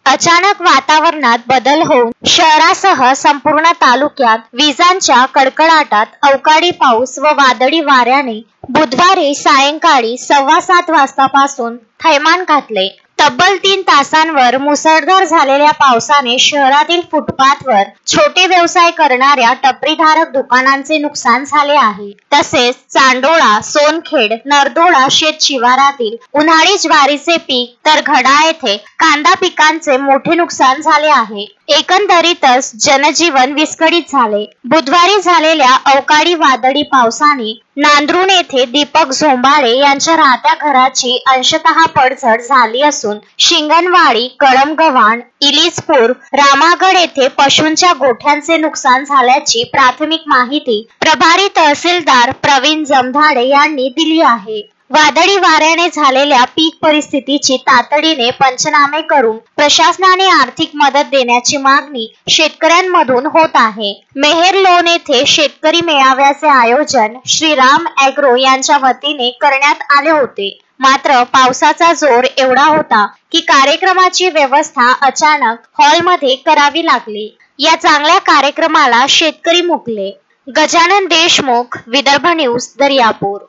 अचानक वातावरणात बदल होऊन शहरासह संपूर्ण तालुक्यात विजांच्या कडकडाटात अवकाळी पाऊस व वादळी वाऱ्याने बुधवारी सायंकाळी 7:15 वाजतापासून थैमान घातले. तब्बल 3 तासांवर मुसळधार झालेल्या पावसाने शहरातील फुटपाथवर छोटे व्यवसाय करणाऱ्या टपरीधारक दुकानांचे नुकसान झाले आहे. तसेच चांडोळा, सोनखेड, नरदोळा शेत शिवारातील उन्हाळी ज्वारीचे पीक तर घडा येथे कांदा पिकांचे मोठे नुकसान झाले आहे. एकंदरीतच जनजीवन विस्कळीत झाले. बुधवारी झालेल्या अवकाळी वादळी पावसाने नांदरुण येथे दीपक झोंबाळे यांच्या राहत्या घराची अंशतः पडझड झाली असून शिंगणवाडी, कळमगव्हाण, इलिसपूर, रामागड येथे पशूंच्या गोठ्यांचे नुकसान झाल्याची प्राथमिक माहिती प्रभारी तहसीलदार प्रवीण जमधाडे यांनी दिली आहे. वादळी वाऱ्याने झालेल्या पीक परिस्थितीची तातडीने पंचनामे करून प्रशासनाने आर्थिक मदत देण्याची मागणी शेतकऱ्यांमधून होत आहे. मेहरलोण येथे शेतकरी मेळाव्याचे आयोजन श्रीराम ॲग्रो यांच्या वतीने करण्यात आले होते. मात्र पावसाचा जोर एवढा होता की कार्यक्रमाची व्यवस्था अचानक हॉलमध्ये करावी लागली. या चांगल्या कार्यक्रमाला शेतकरी मुकले. गजानन देशमुख, विदर्भ न्यूज, दर्यापूर.